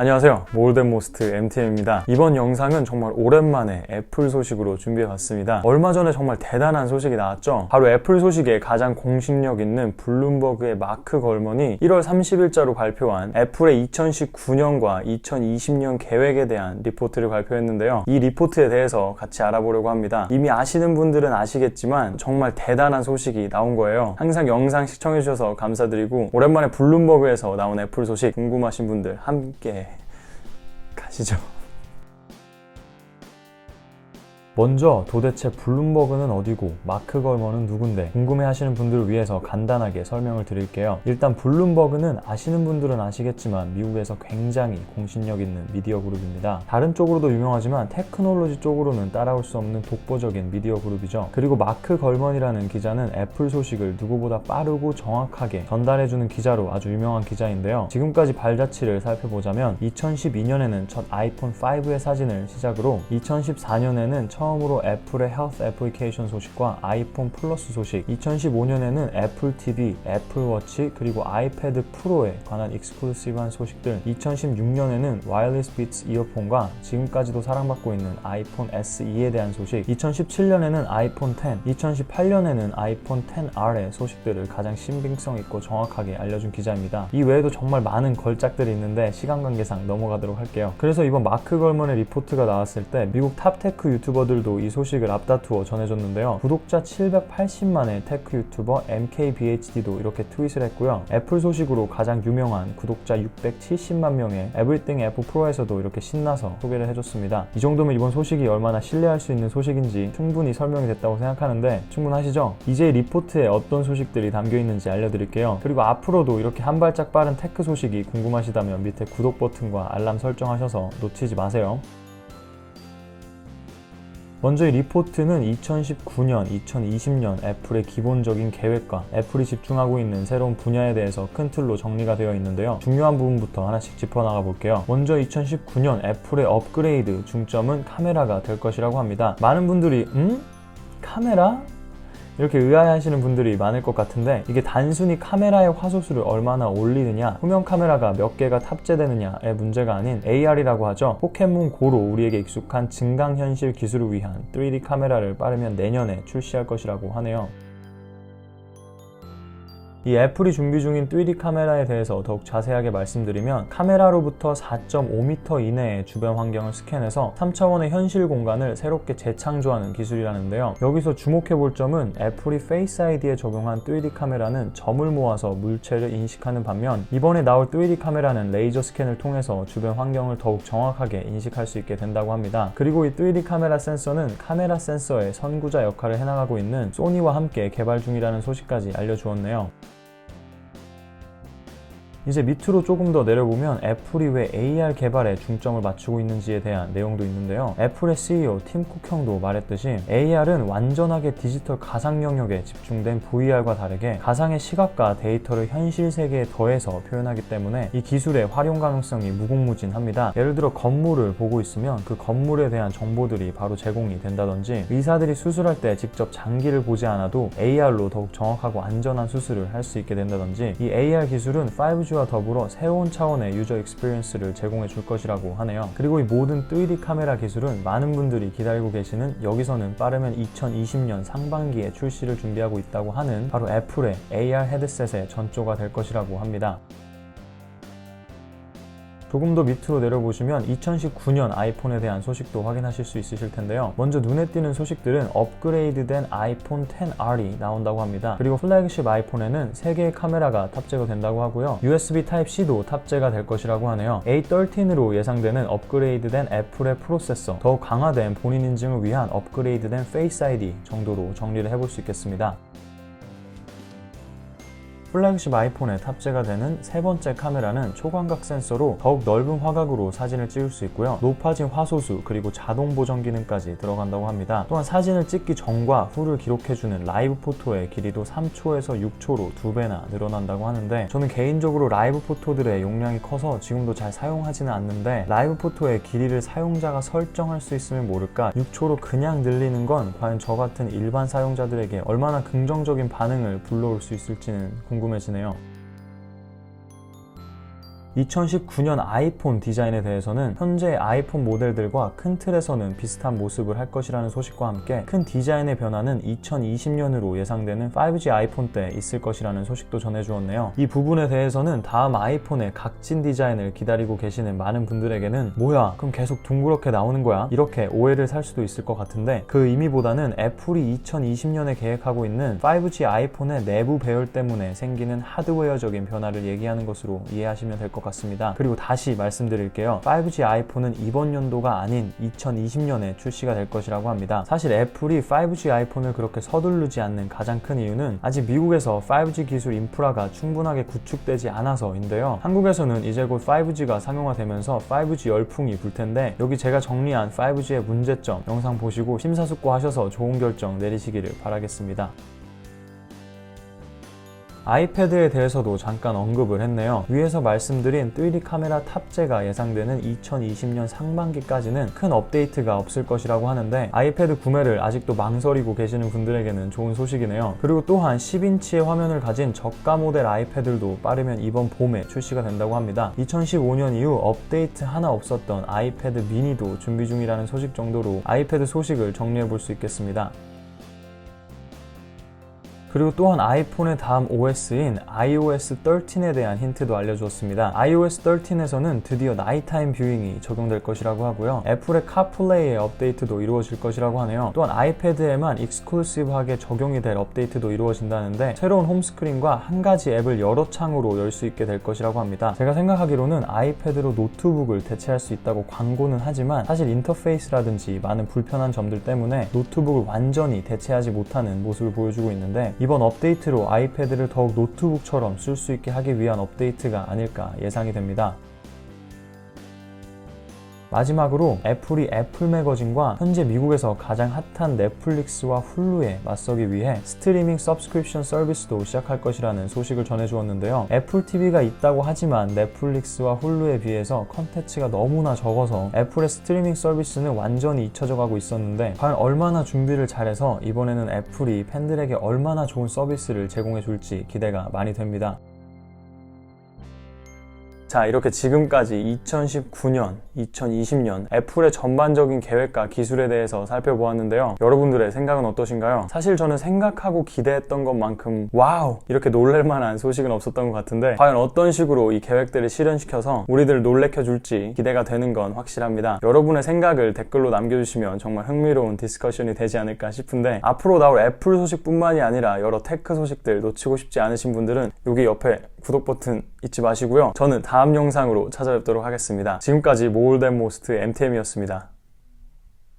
안녕하세요, 모어댄모스트 MTM입니다. 이번 영상은 정말 오랜만에 애플 소식으로 준비해봤습니다. 얼마 전에 정말 대단한 소식이 나왔죠. 바로 애플 소식에 가장 공신력 있는 블룸버그의 마크 걸먼이 1월 30일자로 발표한 애플의 2019년과 2020년 계획에 대한 리포트를 발표했는데요. 이 리포트에 대해서 같이 알아보려고 합니다. 이미 아시는 분들은 아시겠지만 정말 대단한 소식이 나온 거예요. 항상 영상 시청해주셔서 감사드리고, 오랜만에 블룸버그에서 나온 애플 소식 궁금하신 분들 함께 가시죠. 먼저 도대체 블룸버그는 어디고 마크 걸먼은 누군데 궁금해하시는 분들을 위해서 간단하게 설명을 드릴게요. 일단 블룸버그는 아시는 분들은 아시겠지만 미국에서 굉장히 공신력 있는 미디어 그룹입니다. 다른 쪽으로도 유명하지만 테크놀로지 쪽으로는 따라올 수 없는 독보적인 미디어 그룹이죠. 그리고 마크 걸먼이라는 기자는 애플 소식을 누구보다 빠르고 정확하게 전달해주는 기자로 아주 유명한 기자인데요. 지금까지 발자취를 살펴보자면 2012년에는 첫 아이폰 5의 사진을 시작으로 2014년에는 처음으로 애플의 헬스 애플리케이션 소식과 아이폰 플러스 소식, 2015년에는 애플 TV, 애플 워치, 그리고 아이패드 프로에 관한 익스클루시브한 소식들, 2016년에는 와이어리스 비츠 이어폰과 지금까지도 사랑받고 있는 아이폰 SE에 대한 소식, 2017년에는 아이폰 10, 2018년에는 아이폰 10R의 소식들을 가장 신빙성 있고 정확하게 알려준 기자입니다. 이 외에도 정말 많은 걸작들이 있는데 시간 관계상 넘어가도록 할게요. 그래서 이번 마크 걸먼의 리포트가 나왔을 때 미국 탑테크 유튜버들도 이 소식을 앞다투어 전해줬는데요. 구독자 780만의 테크 유튜버 MKBHD도 이렇게 트윗을 했고요. 애플 소식으로 가장 유명한 구독자 670만 명의 에브리띵 애플 프로에서도 이렇게 신나서 소개를 해줬습니다. 이 정도면 이번 소식이 얼마나 신뢰할 수 있는 소식인지 충분히 설명이 됐다고 생각하는데 충분하시죠? 이제 리포트에 어떤 소식들이 담겨있는지 알려드릴게요. 그리고 앞으로도 이렇게 한 발짝 빠른 테크 소식이 궁금하시다면 밑에 구독 버튼과 알람 설정하셔서 놓치지 마세요. 먼저 이 리포트는 2019년, 2020년 애플의 기본적인 계획과 애플이 집중하고 있는 새로운 분야에 대해서 큰 틀로 정리가 되어 있는데요. 중요한 부분부터 하나씩 짚어나가 볼게요. 먼저 2019년 애플의 업그레이드 중점은 카메라가 될 것이라고 합니다. 많은 분들이 카메라? 이렇게 의아해하시는 분들이 많을 것 같은데, 이게 단순히 카메라의 화소수를 얼마나 올리느냐, 후면 카메라가 몇 개가 탑재되느냐의 문제가 아닌 AR이라고 하죠. 포켓몬고로 우리에게 익숙한 증강현실 기술을 위한 3D 카메라를 빠르면 내년에 출시할 것이라고 하네요. 이 애플이 준비 중인 3D 카메라에 대해서 더욱 자세하게 말씀드리면, 카메라로부터 4.5m 이내의 주변 환경을 스캔해서 3차원의 현실 공간을 새롭게 재창조하는 기술이라는데요. 여기서 주목해볼 점은 애플이 페이스 아이디에 적용한 3D 카메라는 점을 모아서 물체를 인식하는 반면, 이번에 나올 3D 카메라는 레이저 스캔을 통해서 주변 환경을 더욱 정확하게 인식할 수 있게 된다고 합니다. 그리고 이 3D 카메라 센서는 카메라 센서의 선구자 역할을 해나가고 있는 소니와 함께 개발 중이라는 소식까지 알려주었네요. 이제 밑으로 조금 더 내려보면 애플이 왜 AR 개발에 중점을 맞추고 있는지에 대한 내용도 있는데요. 애플의 CEO 팀 쿡 형도 말했듯이 AR은 완전하게 디지털 가상 영역에 집중된 VR과 다르게 가상의 시각과 데이터를 현실 세계에 더해서 표현하기 때문에 이 기술의 활용 가능성이 무궁무진합니다. 예를 들어 건물을 보고 있으면 그 건물에 대한 정보들이 바로 제공이 된다든지, 의사들이 수술할 때 직접 장기를 보지 않아도 AR로 더욱 정확하고 안전한 수술을 할 수 있게 된다든지, 이 AR 기술은 5G와 더불어 새로운 차원의 유저 익스피리언스를 제공해 줄 것이라고 하네요. 그리고 이 모든 3D 카메라 기술은 많은 분들이 기다리고 계시는, 여기서는 빠르면 2020년 상반기에 출시를 준비하고 있다고 하는 바로 애플의 AR 헤드셋의 전조가 될 것이라고 합니다. 조금 더 밑으로 내려보시면 2019년 아이폰에 대한 소식도 확인하실 수 있으실 텐데요. 먼저 눈에 띄는 소식들은 업그레이드된 아이폰 10R이 나온다고 합니다. 그리고 플래그십 아이폰에는 3개의 카메라가 탑재가 된다고 하고요. USB Type-C도 탑재가 될 것이라고 하네요. A13으로 예상되는 업그레이드된 애플의 프로세서, 더욱 강화된 본인 인증을 위한 업그레이드된 Face ID 정도로 정리를 해볼 수 있겠습니다. 플래그십 아이폰에 탑재가 되는 세 번째 카메라는 초광각 센서로 더욱 넓은 화각으로 사진을 찍을 수 있고요. 높아진 화소수 그리고 자동 보정 기능까지 들어간다고 합니다. 또한 사진을 찍기 전과 후를 기록해주는 라이브 포토의 길이도 3초에서 6초로 2배나 늘어난다고 하는데, 저는 개인적으로 라이브 포토들의 용량이 커서 지금도 잘 사용하지는 않는데, 라이브 포토의 길이를 사용자가 설정할 수 있으면 모를까 6초로 그냥 늘리는 건 과연 저 같은 일반 사용자들에게 얼마나 긍정적인 반응을 불러올 수 있을지는 궁금해지네요. 2019년 아이폰 디자인에 대해서는 현재 아이폰 모델들과 큰 틀에서는 비슷한 모습을 할 것이라는 소식과 함께 큰 디자인의 변화는 2020년으로 예상되는 5G 아이폰 때 있을 것이라는 소식도 전해주었네요. 이 부분에 대해서는 다음 아이폰의 각진 디자인을 기다리고 계시는 많은 분들에게는 뭐야 그럼 계속 둥그렇게 나오는 거야? 이렇게 오해를 살 수도 있을 것 같은데 그 의미보다는 애플이 2020년에 계획하고 있는 5G 아이폰의 내부 배열 때문에 생기는 하드웨어적인 변화를 얘기하는 것으로 이해하시면 될 것 같습니다. 그리고 다시 말씀드릴게요. 5G 아이폰은 이번 연도가 아닌 2020년에 출시가 될 것이라고 합니다. 사실 애플이 5G 아이폰을 그렇게 서두르지 않는 가장 큰 이유는 아직 미국에서 5G 기술 인프라가 충분하게 구축되지 않아서인데요. 한국에서는 이제 곧 5G가 상용화되면서 5G 열풍이 불 텐데 여기 제가 정리한 5G의 문제점 영상 보시고 심사숙고하셔서 좋은 결정 내리시기를 바라겠습니다. 아이패드에 대해서도 잠깐 언급을 했네요. 위에서 말씀드린 3D 카메라 탑재가 예상되는 2020년 상반기까지는 큰 업데이트가 없을 것이라고 하는데 아이패드 구매를 아직도 망설이고 계시는 분들에게는 좋은 소식이네요. 그리고 또한 10인치의 화면을 가진 저가 모델 아이패드도 빠르면 이번 봄에 출시가 된다고 합니다. 2015년 이후 업데이트 하나 없었던 아이패드 미니도 준비 중이라는 소식 정도로 아이패드 소식을 정리해 볼 수 있겠습니다. 그리고 또한 아이폰의 다음 OS인 iOS 13에 대한 힌트도 알려주었습니다. iOS 13에서는 드디어 나이타임 뷰잉이 적용될 것이라고 하고요. 애플의 카플레이의 업데이트도 이루어질 것이라고 하네요. 또한 아이패드에만 익스클루시브하게 적용이 될 업데이트도 이루어진다는데 새로운 홈스크린과 한 가지 앱을 여러 창으로 열 수 있게 될 것이라고 합니다. 제가 생각하기로는 아이패드로 노트북을 대체할 수 있다고 광고는 하지만 사실 인터페이스라든지 많은 불편한 점들 때문에 노트북을 완전히 대체하지 못하는 모습을 보여주고 있는데 이번 업데이트로 아이패드를 더욱 노트북처럼 쓸 수 있게 하기 위한 업데이트가 아닐까 예상이 됩니다. 마지막으로 애플이 애플 매거진과 현재 미국에서 가장 핫한 넷플릭스와 훌루에 맞서기 위해 스트리밍 서브스크립션 서비스도 시작할 것이라는 소식을 전해주었는데요. 애플 TV가 있다고 하지만 넷플릭스와 훌루에 비해서 컨텐츠가 너무나 적어서 애플의 스트리밍 서비스는 완전히 잊혀져 가고 있었는데 과연 얼마나 준비를 잘해서 이번에는 애플이 팬들에게 얼마나 좋은 서비스를 제공해 줄지 기대가 많이 됩니다. 자, 이렇게 지금까지 2019년, 2020년 애플의 전반적인 계획과 기술에 대해서 살펴보았는데요. 여러분들의 생각은 어떠신가요? 사실 저는 생각하고 기대했던 것만큼 와우! 이렇게 놀랄만한 소식은 없었던 것 같은데 과연 어떤 식으로 이 계획들을 실현시켜서 우리들을 놀래켜줄지 기대가 되는 건 확실합니다. 여러분의 생각을 댓글로 남겨주시면 정말 흥미로운 디스커션이 되지 않을까 싶은데 앞으로 나올 애플 소식뿐만이 아니라 여러 테크 소식들 놓치고 싶지 않으신 분들은 여기 옆에 구독 버튼 잊지 마시고요. 저는 다음 영상으로 찾아뵙도록 하겠습니다. 지금까지 모올덴모스트 MTM이었습니다.